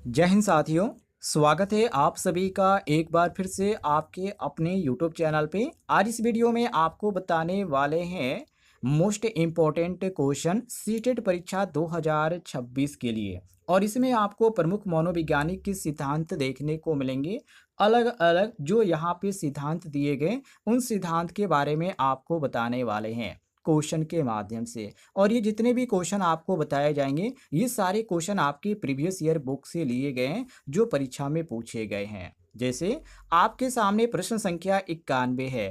जय हिंद साथियों। स्वागत है आप सभी का एक बार फिर से आपके अपने YouTube चैनल पे। आज इस वीडियो में आपको बताने वाले हैं मोस्ट इम्पोर्टेंट क्वेश्चन सीटेट परीक्षा 2026 के लिए। और इसमें आपको प्रमुख मनोवैज्ञानिक के सिद्धांत देखने को मिलेंगे। अलग अलग जो यहाँ पे सिद्धांत दिए गए उन सिद्धांत के बारे में आपको बताने वाले हैं क्वेश्चन के माध्यम से। और ये जितने भी क्वेश्चन आपको बताए जाएंगे ये सारे क्वेश्चन आपके प्रीवियस ईयर बुक से लिए गए हैं जो परीक्षा में पूछे गए हैं। जैसे आपके सामने प्रश्न संख्या 91 है।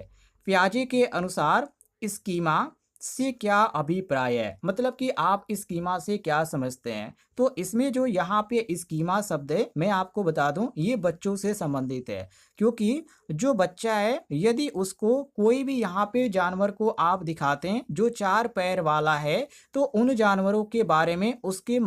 पियाजे के अनुसार स्कीमा से क्या अभिप्राय है, मतलब कि आप स्कीमा से क्या समझते हैं। तो इसमें जो यहाँ पे स्कीमा शब्द है मैं आपको बता दूं ये बच्चों से संबंधित है, क्योंकि जो बच्चा है यदि उसको कोई भी यहाँ पे जानवर को आप दिखाते हैं जो 4 पैर वाला है तो उन जानवरों के बारे में उसके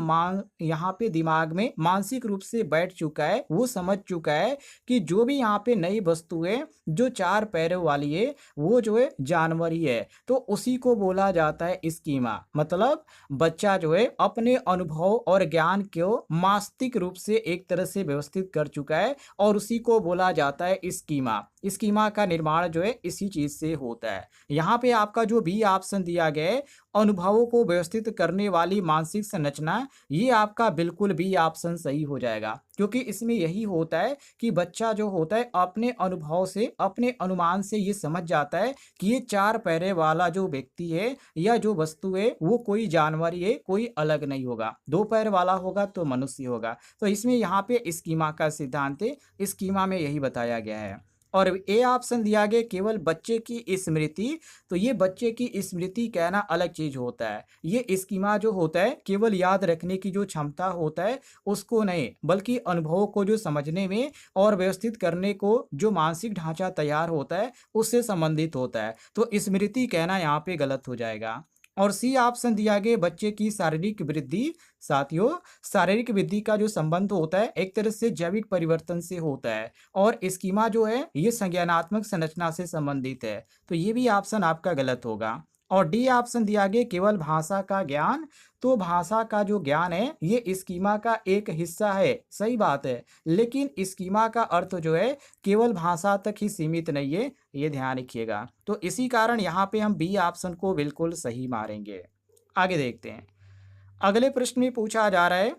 यहाँ पे दिमाग में मानसिक रूप से बैठ चुका है, वो समझ चुका है कि जो भी यहाँ पे नई वस्तु है जो 4 पैरों वाली है वो जो है जानवर ही है। तो उसी को बोला जाता है स्कीमा। मतलब बच्चा जो है अपने अनुभव और ज्ञान को मानसिक रूप से एक तरह से व्यवस्थित कर चुका है और उसी को बोला जाता है स्कीमा। स्कीमा का निर्माण जो है इसी चीज से होता है। यहाँ पे आपका जो बी ऑप्शन दिया गया है अनुभवों को व्यवस्थित करने वाली मानसिक संरचना, ये आपका बिल्कुल बी ऑप्शन सही हो जाएगा, क्योंकि इसमें यही होता है कि बच्चा जो होता है अपने अनुभव से अपने अनुमान से ये समझ जाता है कि ये 4 पैरे वाला जो व्यक्ति है या जो वस्तु है वो कोई जानवर ही है, कोई अलग नहीं होगा। 2 पैर वाला होगा तो मनुष्य होगा। तो इसमें यहाँ पे स्कीमा का सिद्धांत है, स्कीमा में यही बताया गया है। और ए ऑप्शन दिया गया केवल बच्चे की स्मृति। तो ये बच्चे की स्मृति कहना अलग चीज होता है। ये स्कीमा जो होता है केवल याद रखने की जो क्षमता होता है उसको नहीं, बल्कि अनुभवों को जो समझने में और व्यवस्थित करने को जो मानसिक ढांचा तैयार होता है उससे संबंधित होता है। तो स्मृति कहना यहाँ पे गलत हो जाएगा। और सी ऑप्शन दिया गया बच्चे की शारीरिक वृद्धि। साथियों, शारीरिक वृद्धि का जो संबंध होता है एक तरह से जैविक परिवर्तन से होता है और स्कीमा जो है ये संज्ञानात्मक संरचना से संबंधित है। तो ये भी ऑप्शन आपका गलत होगा। और डी ऑप्शन दिया गया केवल भाषा का ज्ञान। तो भाषा का जो ज्ञान है ये स्कीमा का एक हिस्सा है, सही बात है, लेकिन स्कीमा का अर्थ जो है केवल भाषा तक ही सीमित नहीं है, ये ध्यान रखिएगा। तो इसी कारण यहाँ पे हम बी ऑप्शन को बिल्कुल सही मारेंगे। आगे देखते हैं। अगले प्रश्न में पूछा जा रहा है,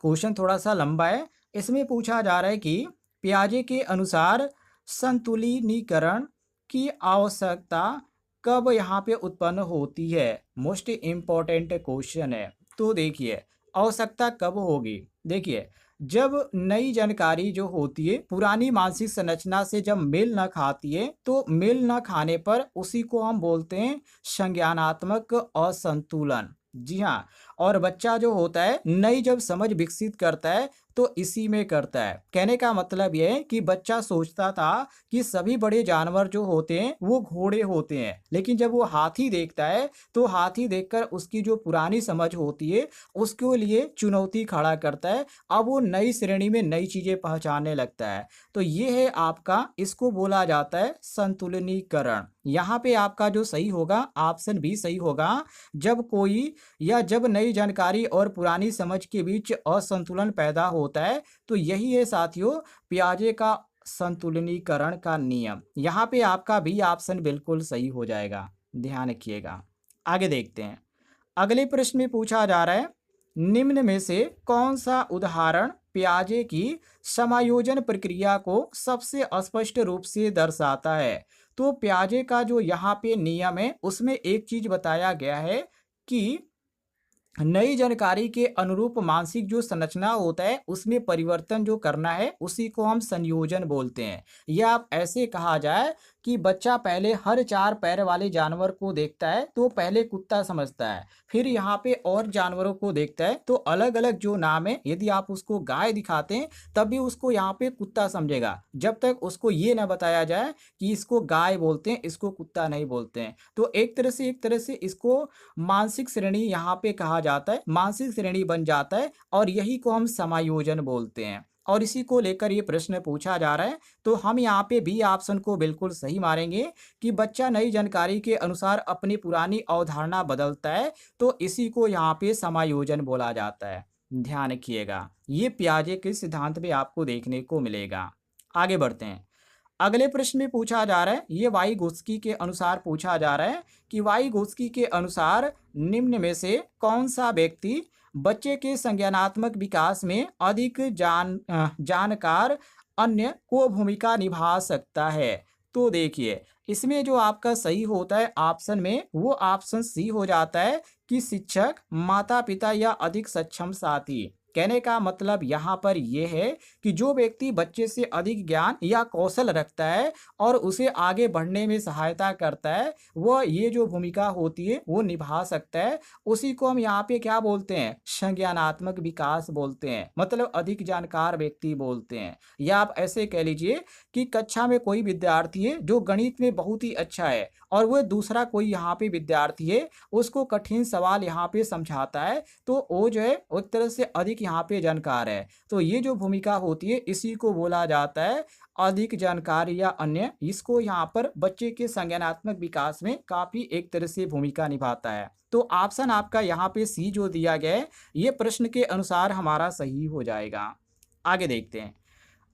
क्वेश्चन थोड़ा सा लंबा है। इसमें पूछा जा रहा है कि पियाजे के अनुसार संतुलिनीकरण की आवश्यकता कब यहाँ पे उत्पन्न होती है। मोस्ट इम्पोर्टेंट क्वेश्चन है। तो देखिए आवश्यकता कब होगी। देखिए जब नई जानकारी जो होती है पुरानी मानसिक संरचना से जब मेल न खाती है तो मेल न खाने पर उसी को हम बोलते हैं संज्ञानात्मक असंतुलन। जी हाँ। और बच्चा जो होता है नई जब समझ विकसित करता है तो इसी में करता है। कहने का मतलब यह है कि बच्चा सोचता था कि सभी बड़े जानवर जो होते हैं वो घोड़े होते हैं, लेकिन जब वो हाथी देखता है तो हाथी देखकर उसकी जो पुरानी समझ होती है उसके लिए चुनौती खड़ा करता है। अब वो नई श्रेणी में नई चीजें पहचानने लगता है। तो ये है आपका, इसको बोला जाता है संतुलनीकरण। यहाँ पे आपका जो सही होगा ऑप्शन बी सही होगा। जब कोई या जब नई जानकारी और पुरानी समझ के बीच असंतुलन पैदा होता है तो यही है साथियों पियाजे का संतुलनीकरण का नियम। यहाँ पे आपका भी ऑप्शन बिल्कुल सही हो जाएगा, ध्यान रखिएगा। आगे देखते हैं। अगले प्रश्न में पूछा जा रहा है निम्न में से कौन सा उदाहरण पियाजे की समायोजन प्रक्रिया को सबसे स्पष्ट रूप से दर्शाता है। तो पियाजे का जो यहाँ पे नियम है उसमें एक चीज बताया गया है कि नई जानकारी के अनुरूप मानसिक जो संरचना होता है उसमें परिवर्तन जो करना है उसी को हम संयोजन बोलते हैं। या आप ऐसे कहा जाए कि बच्चा पहले हर 4 पैर वाले जानवर को देखता है तो पहले कुत्ता समझता है, फिर यहाँ पे और जानवरों को देखता है तो अलग अलग जो नाम है यदि आप उसको गाय दिखाते हैं तब भी उसको यहाँ पे कुत्ता समझेगा, जब तक उसको ये ना बताया जाए कि इसको गाय बोलते हैं इसको कुत्ता नहीं बोलते हैं। तो एक तरह से इसको मानसिक श्रेणी यहाँ पे कहा जाता है, मानसिक श्रेणी बन जाता है और यही को हम समायोजन बोलते हैं। और इसी को लेकर ये प्रश्न पूछा जा रहा है। तो हम यहाँ पे बी ऑप्शन को बिल्कुल सही मारेंगे कि बच्चा नई जानकारी के अनुसार अपनी पुरानी अवधारणा बदलता है तो इसी को यहाँ पे समायोजन बोला जाता है। ध्यान रखिएगा, ये पियाजे के सिद्धांत में आपको देखने को मिलेगा। आगे बढ़ते हैं। अगले प्रश्न में पूछा जा रहा है, ये वाइगोत्स्की के अनुसार पूछा जा रहा है कि वाइगोत्स्की के अनुसार निम्न में से कौन सा व्यक्ति बच्चे के संज्ञानात्मक विकास में अधिक जानकार अन्य को भूमिका निभा सकता है। तो देखिए, इसमें जो आपका सही होता है ऑप्शन में, वो ऑप्शन सी हो जाता है कि शिक्षक, माता पिता या अधिक सक्षम साथी। कहने का मतलब यहाँ पर यह है कि जो व्यक्ति बच्चे से अधिक ज्ञान या कौशल रखता है और उसे आगे बढ़ने में सहायता करता है, वह ये जो भूमिका होती है वो निभा सकता है। उसी को हम यहाँ पे क्या बोलते हैं, संज्ञानात्मक विकास बोलते हैं, मतलब अधिक जानकार व्यक्ति बोलते हैं। या आप ऐसे कह लीजिए कि कक्षा में कोई विद्यार्थी है जो गणित में बहुत ही अच्छा है और वह दूसरा कोई यहाँ पे विद्यार्थी है, उसको कठिन सवाल यहाँ पे समझाता है, तो वो जो है एक तरह से अधिक यहाँ पे जानकार है। तो ये जो भूमिका होती है इसी को बोला जाता है अधिक जानकारी या अन्य। इसको यहाँ पर बच्चे के संज्ञानात्मक विकास में काफी एक तरह से भूमिका निभाता है। तो ऑप्शन आपका यहाँ पे सी जो दिया गया है, ये प्रश्न के अनुसार हमारा सही हो जाएगा। आगे देखते हैं।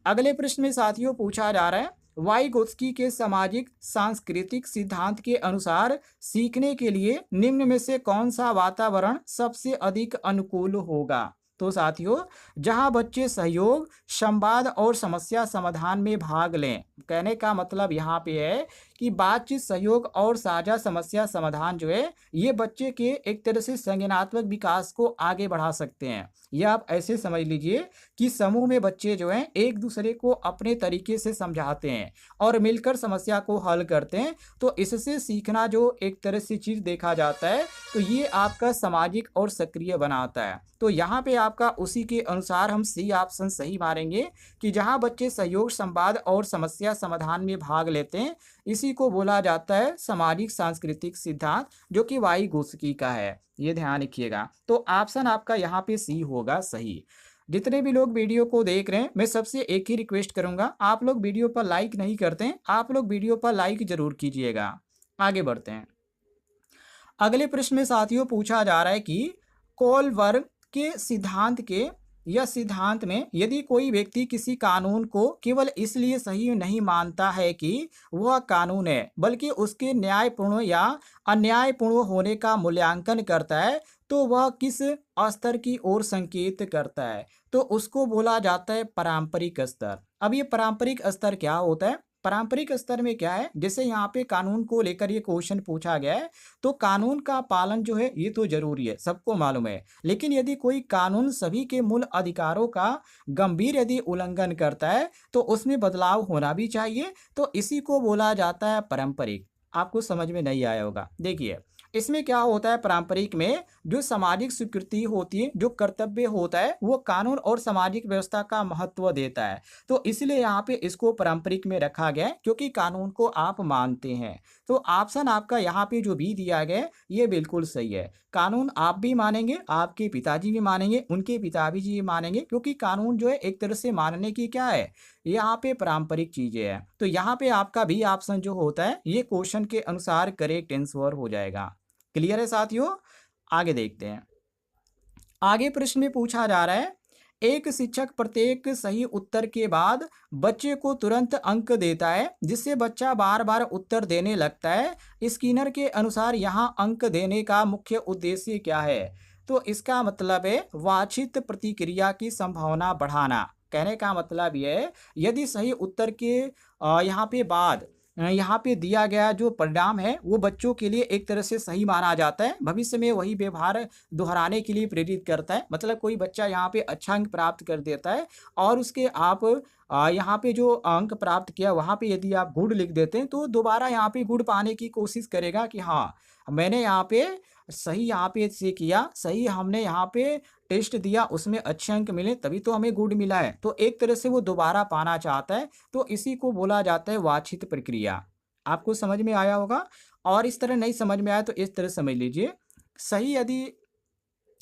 अगले प्रश्न में साथियों पूछा जा रहा है, वाइगोत्स्की के सामाजिक सांस्कृतिक सिद्धांत के अनुसार सीखने के लिए निम्न में से कौन सा वातावरण सबसे अधिक अनुकूल होगा। तो साथियों, जहां बच्चे सहयोग, संवाद और समस्या समाधान में भाग लें। कहने का मतलब यहाँ पे है कि बातचीत, सहयोग और साझा समस्या समाधान जो है ये बच्चे के एक तरह से संज्ञानात्मक विकास को आगे बढ़ा सकते हैं। या आप ऐसे समझ लीजिए कि समूह में बच्चे जो हैं एक दूसरे को अपने तरीके से समझाते हैं और मिलकर समस्या को हल करते हैं, तो इससे सीखना जो एक तरह से चीज़ देखा जाता है, तो ये आपका सामाजिक और सक्रिय बनाता है। तो यहाँ पे आपका उसी के अनुसार हम सी ऑप्शन सही मारेंगे कि जहाँ बच्चे सहयोग, संवाद और समस्या समाधान में भाग लेते हैं, इसी को बोला जाता है सामाजिक सांस्कृतिक सिद्धांत, जो कि वाइगोत्स्की का है। ये ध्यान रखिएगा। तो ऑप्शन आपका यहाँ पे सी होगा सही। जितने भी लोग वीडियो को देख रहे हैं, मैं सबसे एक ही रिक्वेस्ट करूंगा, आप लोग वीडियो पर लाइक नहीं करते हैं, आप लोग वीडियो पर लाइक जरूर कीजिएगा। आगे बढ़ते हैं। अगले प्रश्न में साथियों पूछा जा रहा है कि कोलबर्ग के सिद्धांत में यदि कोई व्यक्ति किसी कानून को केवल इसलिए सही नहीं मानता है कि वह कानून है, बल्कि उसके न्यायपूर्ण या अन्यायपूर्ण होने का मूल्यांकन करता है, तो वह किस स्तर की ओर संकेत करता है। तो उसको बोला जाता है पारंपरिक स्तर। अब ये पारंपरिक स्तर क्या होता है? पारंपरिक स्तर में क्या है, जैसे यहाँ पे कानून को लेकर ये क्वेश्चन पूछा गया है, तो कानून का पालन जो है ये तो जरूरी है, सबको मालूम है, लेकिन यदि कोई कानून सभी के मूल अधिकारों का गंभीर यदि उल्लंघन करता है तो उसमें बदलाव होना भी चाहिए। तो इसी को बोला जाता है पारंपरिक। आपको समझ में नहीं आया होगा। देखिए, इसमें क्या होता है, पारंपरिक में जो सामाजिक स्वीकृति होती है, जो कर्तव्य होता है, वो कानून और सामाजिक व्यवस्था का महत्व देता है। तो इसलिए यहाँ पे इसको पारंपरिक में रखा गया है, क्योंकि कानून को आप मानते हैं। तो ऑप्शन आपका यहाँ पे जो भी दिया गया है ये बिल्कुल सही है। कानून आप भी मानेंगे, आपके पिताजी भी मानेंगे, उनके पिताजी भी मानेंगे, क्योंकि कानून जो है एक तरह से मानने की क्या है, यहाँ पे पारंपरिक चीजें हैं। तो यहाँ पे आपका भी ऑप्शन जो होता है ये क्वेश्चन के अनुसार करेक्ट आंसर हो जाएगा। क्लियर है साथियों? आगे देखते हैं। आगे प्रश्न में पूछा जा रहा है, एक शिक्षक प्रत्येक सही उत्तर के बाद बच्चे को तुरंत अंक देता है, जिससे बच्चा बार बार उत्तर देने लगता है। स्किनर के अनुसार यहाँ अंक देने का मुख्य उद्देश्य क्या है? तो इसका मतलब है वांछित प्रतिक्रिया की संभावना बढ़ाना। कहने का मतलब यह है, यदि सही उत्तर के यहाँ पे बाद यहाँ पे दिया गया जो परिणाम है वो बच्चों के लिए एक तरह से सही माना जाता है, भविष्य में वही व्यवहार दोहराने के लिए प्रेरित करता है। मतलब कोई बच्चा यहाँ पे अच्छा अंक प्राप्त कर देता है और उसके आप यहाँ पे जो अंक प्राप्त किया वहाँ पे यदि आप गुड लिख देते हैं, तो दोबारा यहाँ पे गुड पाने की कोशिश करेगा कि हाँ मैंने यहाँ पे सही यहाँ पे से किया, सही हमने यहाँ पे टेस्ट दिया, उसमें अच्छे अंक मिले, तभी तो हमें गुड मिला है। तो एक तरह से वो दोबारा पाना चाहता है, तो इसी को बोला जाता है वांछित प्रक्रिया। आपको समझ में आया होगा। और इस तरह नहीं समझ में आया तो इस तरह समझ लीजिए। सही यदि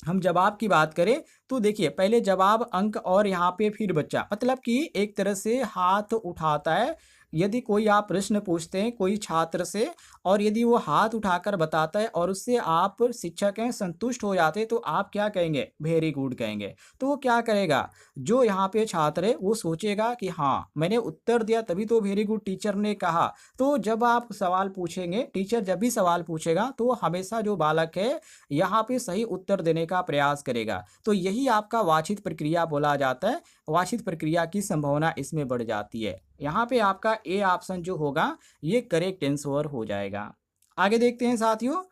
हम जवाब की बात करें तो देखिए, पहले जवाब, अंक और यहाँ पे फिर बच्चा, मतलब कि एक तरह से हाथ उठाता है यदि कोई आप प्रश्न पूछते हैं कोई छात्र से और यदि वो हाथ उठाकर बताता है और उससे आप शिक्षक हैं संतुष्ट हो जाते हैं, तो आप क्या कहेंगे? वेरी गुड कहेंगे। तो वो क्या करेगा? जो यहाँ पे छात्र है वो सोचेगा कि हाँ, मैंने उत्तर दिया तभी तो वेरी गुड टीचर ने कहा। तो जब आप सवाल पूछेंगे, टीचर जब भी सवाल पूछेगा तो वो हमेशा जो बालक है यहाँ पे सही उत्तर देने का प्रयास करेगा। तो यही आपका वांछित प्रक्रिया बोला जाता है। वांछित प्रक्रिया की संभावना इसमें बढ़ जाती है। यहाँ पे आपका ए ऑप्शन जो होगा ये करेक्ट आंसर हो जाएगा। आगे देखते हैं साथियों,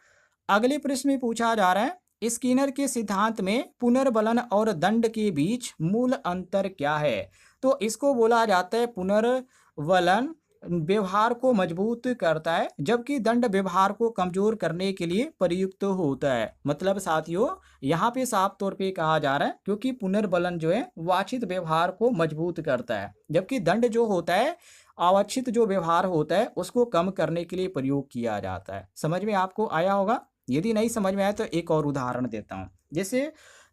अगले प्रश्न में पूछा जा रहा है स्किनर के सिद्धांत में पुनर्बलन और दंड के बीच मूल अंतर क्या है? तो इसको बोला जाता है पुनर्बलन व्यवहार को मजबूत करता है जबकि दंड व्यवहार को कमजोर करने के लिए प्रयुक्त होता है। मतलब साथियों यहाँ पे साफ तौर पे कहा जा रहा है क्योंकि पुनर्बलन जो है वांछित व्यवहार को मजबूत करता है जबकि दंड जो होता है अवांछित जो व्यवहार होता है उसको कम करने के लिए प्रयोग किया जाता है। समझ में आपको आया होगा? यदि नहीं समझ में आया तो एक और उदाहरण देता हूँ। जैसे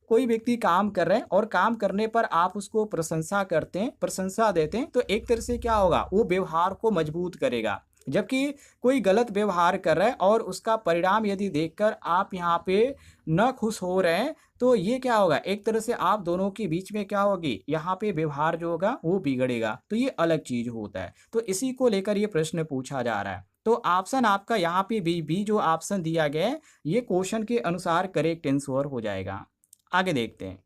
कोई व्यक्ति काम कर रहे हैं और काम करने पर आप उसको प्रशंसा करते हैं, प्रशंसा देते हैं, तो एक तरह से क्या होगा? वो व्यवहार को मजबूत करेगा। जबकि कोई गलत व्यवहार कर रहा है और उसका परिणाम यदि देखकर आप यहाँ पे न खुश हो रहे हैं, तो ये क्या होगा? एक तरह से आप दोनों के बीच में क्या होगी? यहाँ पे व्यवहार जो होगा वो बिगड़ेगा। तो ये अलग चीज होता है। तो इसी को लेकर ये प्रश्न पूछा जा रहा है। तो ऑप्शन आपका यहाँ पे बी जो ऑप्शन दिया गया है ये क्वेश्चन के अनुसार करेक्ट आंसर हो जाएगा। आगे देखते हैं।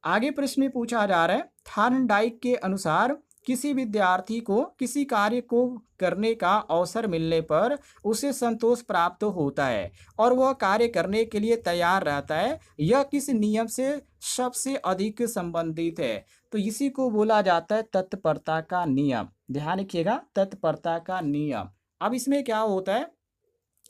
आगे प्रश्न में पूछा जा रहा है थॉर्नडाइक के अनुसार किसी विद्यार्थी को किसी कार्य को करने का अवसर मिलने पर उसे संतोष प्राप्त होता है और वह कार्य करने के लिए तैयार रहता है, यह किस नियम से सबसे अधिक संबंधित है? तो इसी को बोला जाता है तत्परता का नियम। ध्यान रखिएगा, तत्परता का नियम। अब इसमें क्या होता है,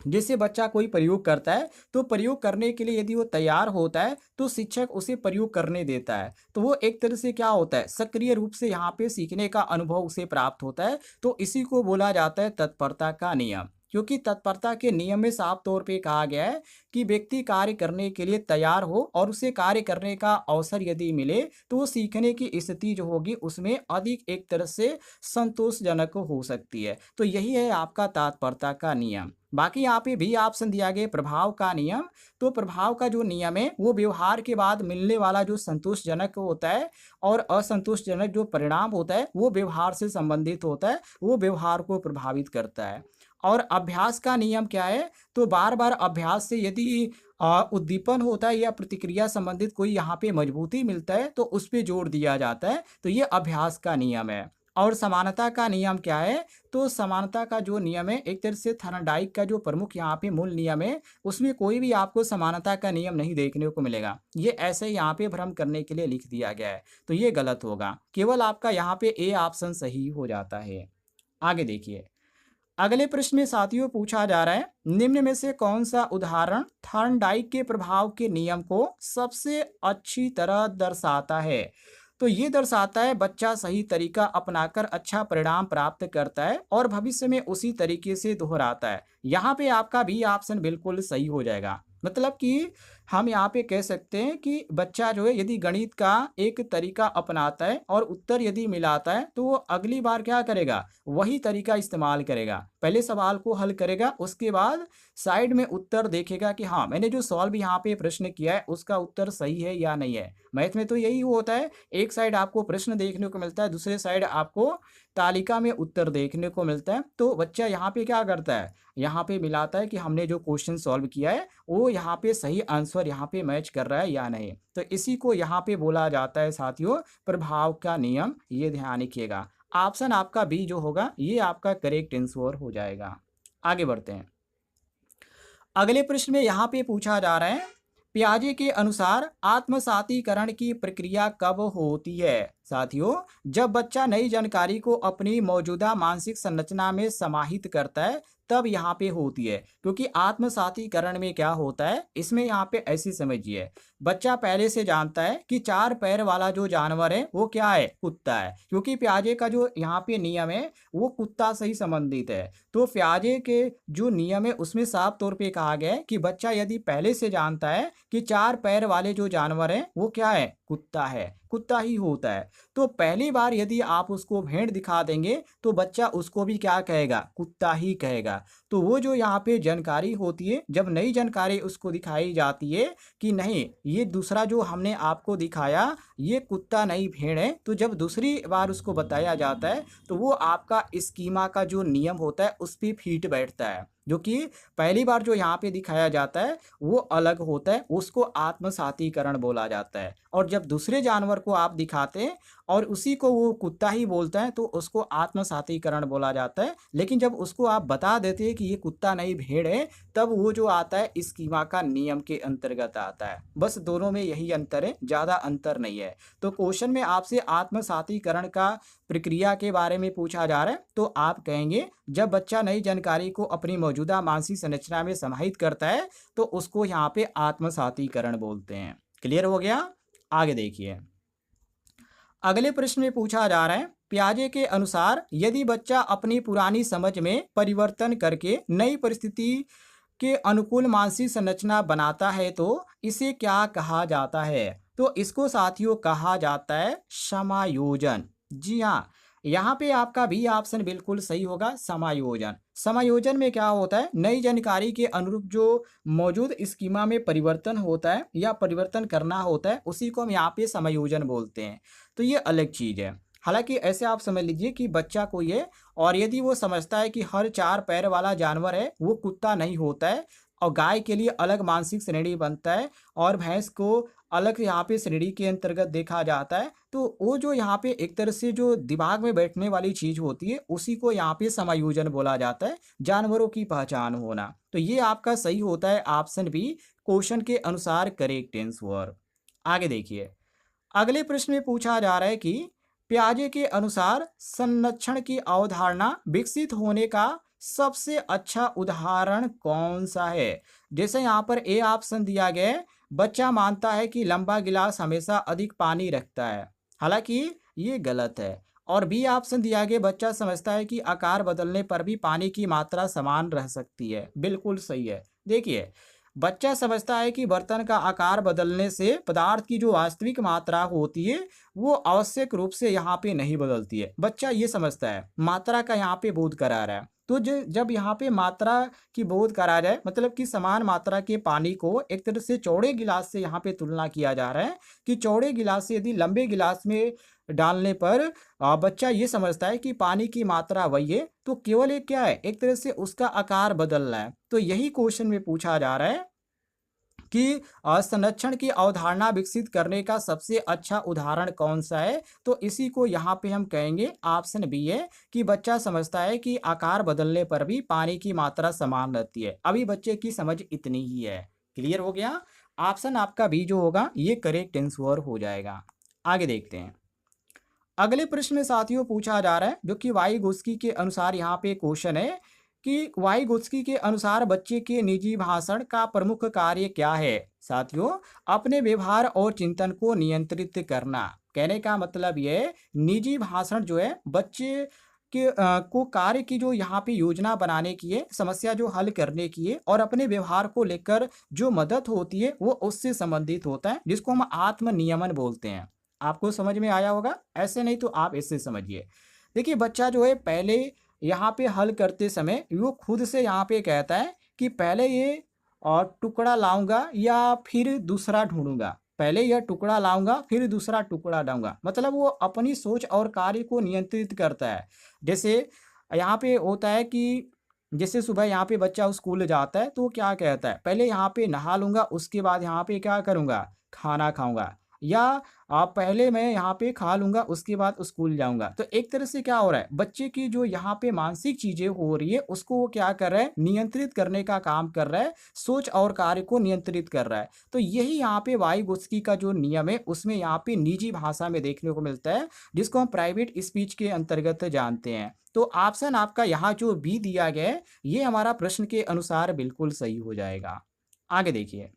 जैसे बच्चा कोई प्रयोग करता है तो प्रयोग करने के लिए यदि वो तैयार होता है तो शिक्षक उसे प्रयोग करने देता है, तो वो एक तरह से क्या होता है? सक्रिय रूप से यहाँ पे सीखने का अनुभव उसे प्राप्त होता है। तो इसी को बोला जाता है तत्परता का नियम। क्योंकि तत्परता के नियम में साफ तौर पे कहा गया है कि व्यक्ति कार्य करने के लिए तैयार हो और उसे कार्य करने का अवसर यदि मिले तो वो सीखने की स्थिति जो होगी उसमें अधिक एक तरह से संतोषजनक हो सकती है। तो यही है आपका तत्परता का नियम। बाकी यहाँ पे भी ऑप्शन दिया गया प्रभाव का नियम। तो प्रभाव का जो नियम है वो व्यवहार के बाद मिलने वाला जो संतोषजनक होता है और असंतोषजनक जो परिणाम होता है वो व्यवहार से संबंधित होता है, वो व्यवहार को प्रभावित करता है। और अभ्यास का नियम क्या है? तो बार बार अभ्यास से यदि उद्दीपन होता है या प्रतिक्रिया संबंधित कोई यहाँ पे मजबूती मिलता है तो उस पे जोर दिया जाता है। तो ये अभ्यास का नियम है। और समानता का नियम क्या है? तो समानता का जो नियम है एक तरह से थॉर्नडाइक का जो प्रमुख यहाँ पे मूल नियम है उसमें कोई भी आपको समानता का नियम नहीं देखने को मिलेगा। ये ऐसे यहाँ पे भ्रम करने के लिए लिख दिया गया है, तो ये गलत होगा। केवल आपका यहाँ पे ए ऑप्शन सही हो जाता है। आगे देखिए, अगले प्रश्न में साथियों पूछा जा रहा है निम्न में से कौन सा उदाहरण थॉर्नडाइक के प्रभाव के नियम को सबसे अच्छी तरह दर्शाता है? तो ये दर्शाता है बच्चा सही तरीका अपनाकर अच्छा परिणाम प्राप्त करता है और भविष्य में उसी तरीके से दोहराता है। यहाँ पे आपका भी ऑप्शन बिल्कुल सही हो जाएगा। मतलब कि हम यहाँ पे कह सकते हैं कि बच्चा जो है यदि गणित का एक तरीका अपनाता है और उत्तर यदि मिलाता है तो वो अगली बार क्या करेगा? वही तरीका इस्तेमाल करेगा। पहले सवाल को हल करेगा, उसके बाद साइड में उत्तर देखेगा कि हाँ मैंने जो सॉल्व यहाँ पे प्रश्न किया है उसका उत्तर सही है या नहीं है। मैथ में तो यही होता है, एक साइड आपको प्रश्न देखने को मिलता है, दूसरे साइड आपको तालिका में उत्तर देखने को मिलता है। तो बच्चा यहाँ पे क्या करता है? यहाँ पे मिलाता है कि हमने जो क्वेश्चन सॉल्व किया है वो यहाँ पे सही आंसर यहाँ पे मैच कर रहा है या नहीं। तो इसी को यहाँ पे बोला जाता है साथियों प्रभाव का नियम। ये ध्यान रखिएगा। ऑप्शन आपका बी जो होगा ये आपका करेक्ट आंसर हो जाएगा। आगे बढ़ते हैं। अगले प्रश्न में यहाँ पे पूछा जा रहा है पियाजे के अनुसार आत्मसातीकरण की प्रक्रिया कब होती है? साथियों जब बच्चा नई जानकारी को अपनी मौजूदा मानसिक संरचना में समाहित करता है तब यहाँ पे होती है। क्योंकि आत्मसातीकरण में क्या होता है इसमें यहाँ पे ऐसी समझिए, बच्चा पहले से जानता है कि 4 पैर वाला जो जानवर है वो क्या है? कुत्ता है। क्योंकि प्याजे का जो यहाँ पे नियम है वो कुत्ता से ही संबंधित है। तो प्याजे के जो नियम है उसमें साफ तौर पे कहा गया है कि बच्चा यदि पहले से जानता है कि 4 पैर वाले जो जानवर हैं वो क्या है? कुत्ता है, कुत्ता ही होता है। तो पहली बार यदि आप उसको भेड़ दिखा देंगे तो बच्चा उसको भी क्या कहेगा, कुत्ता ही कहेगा। तो वो जो यहाँ पे जानकारी होती है, जब नई जानकारी उसको दिखाई जाती है कि नहीं ये दूसरा जो हमने आपको दिखाया ये कुत्ता नहीं भेड़ है, तो जब दूसरी बार उसको बताया जाता है तो वो आपका स्कीमा का जो नियम होता है उस पे फिट बैठता है। जो कि पहली बार जो यहाँ पे दिखाया जाता है वो अलग होता है, उसको आत्मसातीकरण बोला जाता है। और जब दूसरे जानवर को आप दिखाते हैं और उसी को वो कुत्ता ही बोलता है तो उसको आत्मसातीकरण बोला जाता है। लेकिन जब उसको आप बता देते हैं कि ये कुत्ता नहीं भेड़ है, तब वो जो आता है स्कीमा का नियम के अंतर्गत आता है। बस दोनों में यही अंतर है, ज़्यादा अंतर नहीं है। तो क्वेश्चन में आपसे आत्मसातीकरण का प्रक्रिया के बारे में पूछा जा रहा है, तो आप कहेंगे जब बच्चा नई जानकारी को अपनी मौजूदा मानसिक संरचना में समाहित करता है तो उसको यहाँ पे आत्मसातीकरण बोलते हैं। क्लियर हो गया? आगे देखिए, अगले प्रश्न में पूछा जा रहा है पियाजे के अनुसार यदि बच्चा अपनी पुरानी समझ में परिवर्तन करके नई परिस्थिति के अनुकूल मानसिक संरचना बनाता है तो इसे क्या कहा जाता है? तो इसको साथियों कहा जाता है समायोजन। जी हाँ, यहाँ पे आपका भी ऑप्शन बिल्कुल सही होगा, समायोजन। समायोजन में क्या होता है, नई जानकारी के अनुरूप जो मौजूद स्कीमा में परिवर्तन होता है या परिवर्तन करना होता है उसी को हम यहाँ पे समायोजन बोलते हैं। तो ये अलग चीज़ है। हालांकि ऐसे आप समझ लीजिए कि बच्चा को ये, और यदि वो समझता है कि हर 4 पैर वाला जानवर है वो कुत्ता नहीं होता है, और गाय के लिए अलग मानसिक श्रेणी बनता है और भैंस को अलग यहाँ पे श्रेणी के अंतर्गत देखा जाता है, तो वो जो यहाँ पे एक तरह से जो दिमाग में बैठने वाली चीज़ होती है उसी को यहाँ पे समायोजन बोला जाता है, जानवरों की पहचान होना। तो ये आपका सही होता है ऑप्शन बी, क्वेश्चन के अनुसार करेक्ट आंसर। आगे देखिए, अगले प्रश्न में पूछा जा रहा है कि पियाजे के अनुसार संरक्षण की अवधारणा विकसित होने का सबसे अच्छा उदाहरण कौन सा है? जैसे यहाँ पर ए ऑप्शन दिया गया है, बच्चा मानता है कि लंबा गिलास हमेशा अधिक पानी रखता है, हालांकि ये गलत है। और बी ऑप्शन दिया गया, बच्चा समझता है कि आकार बदलने पर भी पानी की मात्रा समान रह सकती है, बिल्कुल सही है। देखिए, बच्चा समझता है कि बर्तन का आकार बदलने से पदार्थ की जो वास्तविक मात्रा होती है वो आवश्यक रूप से यहाँ पे नहीं बदलती है। बच्चा ये समझता है, मात्रा का यहाँ पे बोध करा रहा है। तो जब यहाँ पे मात्रा की बोध करा जाए, मतलब कि समान मात्रा के पानी को एक तरह से चौड़े गिलास से यहाँ पे तुलना किया जा रहा है कि चौड़े गिलास से यदि लंबे गिलास में डालने पर बच्चा ये समझता है कि पानी की मात्रा वही है, तो केवल एक क्या है, एक तरह से उसका आकार बदल रहा है। तो यही क्वेश्चन में पूछा जा रहा है कि संरक्षण की अवधारणा विकसित करने का सबसे अच्छा उदाहरण कौन सा है? तो इसी को यहाँ पे हम कहेंगे ऑप्शन बी है कि बच्चा समझता है कि आकार बदलने पर भी पानी की मात्रा समान रहती है। अभी बच्चे की समझ इतनी ही है। क्लियर हो गया? ऑप्शन आपका बी जो होगा ये करेक्ट आंसर हो जाएगा। आगे देखते हैं, अगले प्रश्न में साथियों पूछा जा रहा है जो कि वाइगोत्स्की के अनुसार यहाँ पे क्वेश्चन है कि वाइगोत्स्की के अनुसार बच्चे के निजी भाषण का प्रमुख कार्य क्या है? साथियों, अपने व्यवहार और चिंतन को नियंत्रित करना। कहने का मतलब ये है, निजी भाषण जो है बच्चे के को कार्य की जो यहाँ पे योजना बनाने की है, समस्या जो हल करने की है, और अपने व्यवहार को लेकर जो मदद होती है वो उससे संबंधित होता है, जिसको हम आत्म नियमन बोलते हैं। आपको समझ में आया होगा, ऐसे नहीं तो आप इससे समझिए। देखिए, बच्चा जो है पहले यहाँ पे हल करते समय वो खुद से यहाँ पे कहता है कि पहले ये और टुकड़ा लाऊंगा या फिर दूसरा ढूंढूंगा, पहले यह टुकड़ा लाऊंगा फिर दूसरा टुकड़ा लाऊंगा। मतलब वो अपनी सोच और कार्य को नियंत्रित करता है। जैसे यहाँ पे होता है कि जैसे सुबह यहाँ पे बच्चा स्कूल जाता है तो वो क्या कहता है, पहले यहाँ पे नहा लूंगा उसके बाद यहाँ पे क्या करूंगा, खाना खाऊंगा, या आप पहले मैं यहाँ पे खा लूंगा उसके बाद स्कूल जाऊंगा। तो एक तरह से क्या हो रहा है, बच्चे की जो यहाँ पे मानसिक चीजें हो रही है उसको वो क्या कर रहा है, नियंत्रित करने का काम कर रहा है, सोच और कार्य को नियंत्रित कर रहा है। तो यही यहाँ पे वाइगोत्स्की का जो नियम है उसमें यहाँ पे निजी भाषा में देखने को मिलता है, जिसको हम प्राइवेट स्पीच के अंतर्गत जानते हैं। तो ऑप्शन आपका यहाँ जो बी दिया गया है ये हमारा प्रश्न के अनुसार बिल्कुल सही हो जाएगा। आगे देखिए,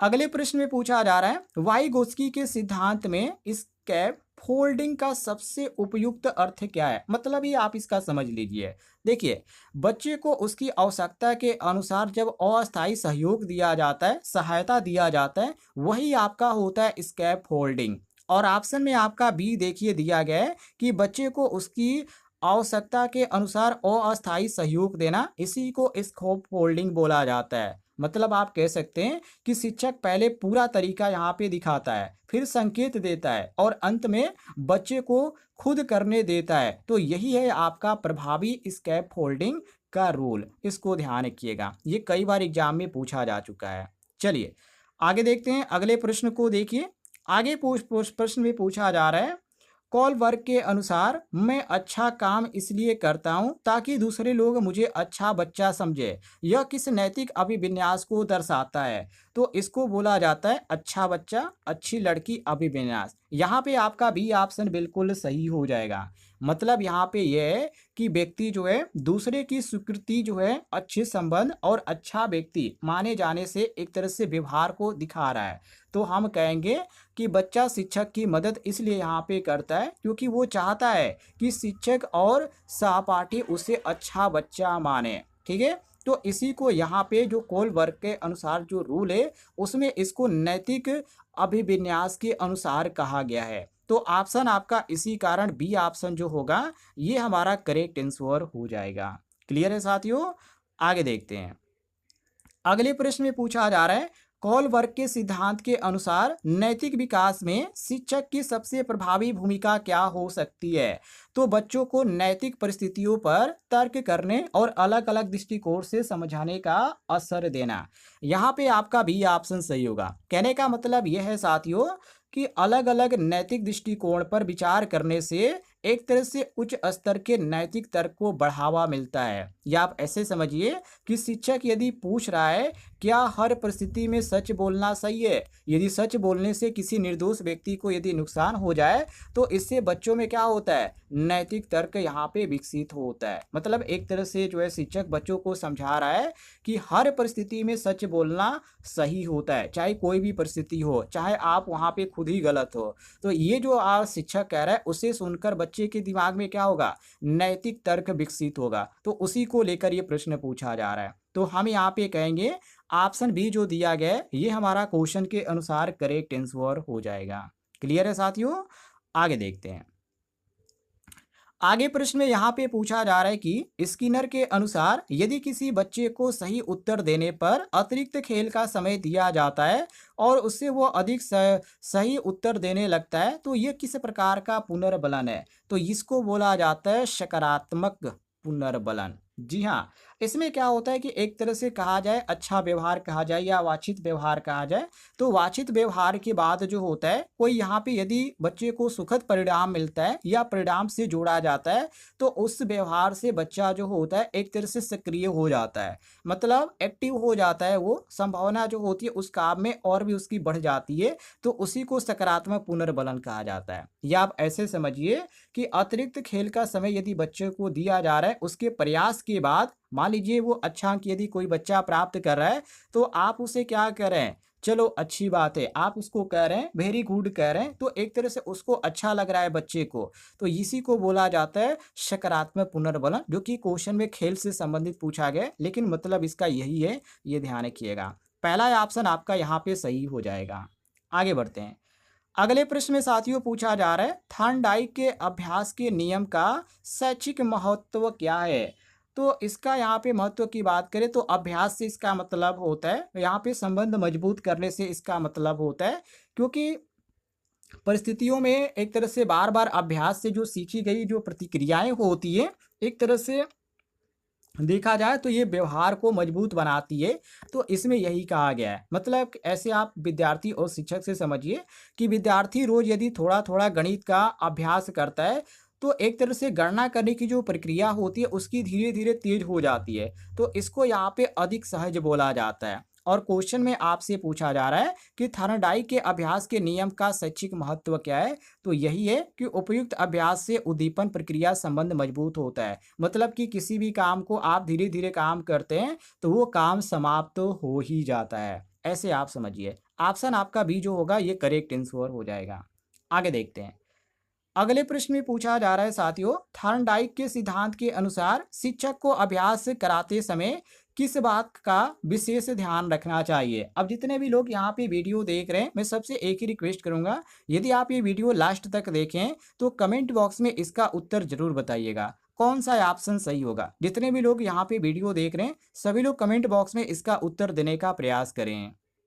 अगले प्रश्न में पूछा जा रहा है वाइगोत्स्की के सिद्धांत में स्कैफोल्डिंग फोल्डिंग का सबसे उपयुक्त अर्थ क्या है, मतलब ये आप इसका समझ लीजिए। देखिए, बच्चे को उसकी आवश्यकता के अनुसार जब अस्थायी सहयोग दिया जाता है, सहायता दिया जाता है, वही आपका होता है स्कैप फोल्डिंग। और ऑप्शन में आपका बी देखिए दिया गया है कि बच्चे को उसकी आवश्यकता के अनुसार अस्थायी सहयोग देना, इसी को स्कैप फोल्डिंग बोला जाता है। मतलब आप कह सकते हैं कि शिक्षक पहले पूरा तरीका यहाँ पे दिखाता है, फिर संकेत देता है और अंत में बच्चे को खुद करने देता है। तो यही है आपका प्रभावी स्कैप फोल्डिंग का रूल। इसको ध्यान रखिएगा, ये कई बार एग्जाम में पूछा जा चुका है। चलिए आगे देखते हैं, अगले प्रश्न को देखिए। आगे प्रश्न में पूछा जा रहा है, कॉल वर्क के अनुसार मैं अच्छा काम इसलिए करता हूं ताकि दूसरे लोग मुझे अच्छा बच्चा समझे। यह किस नैतिक अभिविन्यास को दर्शाता है? तो इसको बोला जाता है अच्छा बच्चा, अच्छी लड़की अभिविन्यास। यहाँ पे आपका बी ऑप्शन बिल्कुल सही हो जाएगा। मतलब यहाँ पे यह है कि व्यक्ति जो है दूसरे की स्वीकृति जो है अच्छे संबंध और अच्छा व्यक्ति माने जाने से एक तरह से व्यवहार को दिखा रहा है। तो हम कहेंगे कि बच्चा शिक्षक की मदद इसलिए यहाँ पे करता है क्योंकि वो चाहता है कि शिक्षक और सहपाठी उसे अच्छा बच्चा माने। ठीक है, तो इसी को यहाँ पे जो कोल वर्ग के अनुसार जो रूल है उसमें इसको नैतिक अभिविन्यास के अनुसार कहा गया है। तो ऑप्शन आपका इसी कारण बी ऑप्शन जो होगा ये हमारा करेक्ट आंसर हो जाएगा। क्लियर है साथियों? आगे देखते हैं, अगले प्रश्न में पूछा जा रहा है, कॉल वर्ग के सिद्धांत के अनुसार नैतिक विकास में शिक्षक की सबसे प्रभावी भूमिका क्या हो सकती है? तो बच्चों को नैतिक परिस्थितियों पर तर्क करने और अलग अलग दृष्टिकोण से समझाने का असर देना। यहाँ पे आपका बी ऑप्शन सही होगा। कहने का मतलब यह है साथियों कि अलग अलग नैतिक दृष्टिकोण पर विचार करने से एक तरह से उच्च स्तर के नैतिक तर्क को बढ़ावा मिलता है। या आप ऐसे समझिए कि शिक्षक यदि पूछ रहा है क्या हर परिस्थिति में सच बोलना सही है, यदि सच बोलने से किसी निर्दोष व्यक्ति को यदि नुकसान हो जाए तो इससे बच्चों में क्या होता है, नैतिक तर्क यहाँ पे विकसित होता है। मतलब एक तरह से जो है शिक्षक बच्चों को समझा रहा है कि हर परिस्थिति में सच बोलना सही होता है, चाहे कोई भी परिस्थिति हो, चाहे आप वहाँ पे खुद ही गलत हो। तो ये जो आज शिक्षक कह रहा है उसे सुनकर बच्चे के दिमाग में क्या होगा, नैतिक तर्क विकसित होगा। तो उसी को लेकर ये प्रश्न पूछा जा रहा है। तो हम यहाँ पे कहेंगे ऑप्शन बी जो दिया गया है ये हमारा क्वेश्चन के अनुसार करेक्ट आंसर हो जाएगा। क्लियर है साथियों? आगे देखते हैं, आगे प्रश्न में यहाँ पे पूछा जा रहा है कि स्किनर के अनुसार यदि किसी बच्चे को सही उत्तर देने पर अतिरिक्त खेल का समय दिया जाता है और उससे वो अधिक सही उत्तर देने लगता है तो ये किस प्रकार का पुनर्बलन है? तो इसको बोला जाता है सकारात्मक पुनर्बलन। जी हाँ, इसमें क्या होता है कि एक तरह से कहा जाए अच्छा व्यवहार कहा जाए या वांछित व्यवहार कहा जाए, तो वांछित व्यवहार के बाद जो होता है कोई यहाँ पे यदि बच्चे को सुखद परिणाम मिलता है या परिणाम से जोड़ा जाता है तो उस व्यवहार से बच्चा जो होता है एक तरह से सक्रिय हो जाता है, मतलब एक्टिव हो जाता है, वो संभावना जो होती है उस काम में और भी उसकी बढ़ जाती है। तो उसी को सकारात्मक पुनर्बलन कहा जाता है। या आप ऐसे समझिए कि अतिरिक्त खेल का समय यदि बच्चे को दिया जा रहा है उसके प्रयास के बाद, मान लीजिए वो अच्छा अंक यदि कोई बच्चा प्राप्त कर रहा है तो आप उसे क्या कह रहे हैं, चलो अच्छी बात है, आप उसको कह रहे हैं वेरी गुड कह रहे हैं, तो एक तरह से उसको अच्छा लग रहा है बच्चे को। तो इसी को बोला जाता है सकारात्मक पुनर्बलन, जो कि क्वेश्चन में खेल से संबंधित पूछा गया, लेकिन मतलब इसका यही है, ये ध्यान रखिएगा। पहला ऑप्शन आपका यहाँ पे सही हो जाएगा। आगे बढ़ते हैं, अगले प्रश्न में साथियों पूछा जा रहा है थॉर्नडाइक के अभ्यास के नियम का शैक्षिक महत्व क्या है? तो इसका यहाँ पे महत्व की बात करें तो अभ्यास से इसका मतलब होता है यहाँ पे संबंध मजबूत करने से इसका मतलब होता है, क्योंकि परिस्थितियों में एक तरह से बार बार अभ्यास से जो सीखी गई जो प्रतिक्रियाएं होती है एक तरह से देखा जाए तो ये व्यवहार को मजबूत बनाती है। तो इसमें यही कहा गया है, मतलब ऐसे आप विद्यार्थी और शिक्षक से समझिए कि विद्यार्थी रोज यदि थोड़ा थोड़ा गणित का अभ्यास करता है तो एक तरह से गणना करने की जो प्रक्रिया होती है उसकी धीरे धीरे तेज हो जाती है। तो इसको यहाँ पे अधिक सहज बोला जाता है। और क्वेश्चन में आपसे पूछा जा रहा है कि थॉर्नडाइक के अभ्यास के नियम का शैक्षिक महत्व क्या है? तो यही है कि उपयुक्त अभ्यास से उद्दीपन प्रक्रिया संबंध मजबूत होता है, मतलब कि किसी भी काम को आप धीरे धीरे काम करते हैं तो वो काम समाप्त तो हो ही जाता है। ऐसे आप समझिए, ऑप्शन आपका बी जो होगा ये करेक्ट आंसर हो जाएगा। आगे देखते हैं, अगले प्रश्न में पूछा जा रहा है साथियों, थॉर्नडाइक के सिद्धांत के अनुसार शिक्षक को अभ्यास कराते समय किस बात का विशेष ध्यान रखना चाहिए। अब जितने भी लोग यहाँ पे वीडियो देख रहे हैं, मैं सबसे एक ही रिक्वेस्ट करूंगा, यदि आप ये वीडियो लास्ट तक देखें तो कमेंट बॉक्स में इसका उत्तर जरूर बताइएगा, कौन सा ऑप्शन सही होगा। जितने भी लोग यहाँ पे वीडियो देख रहे हैं, सभी लोग कमेंट बॉक्स में इसका उत्तर देने का प्रयास करें।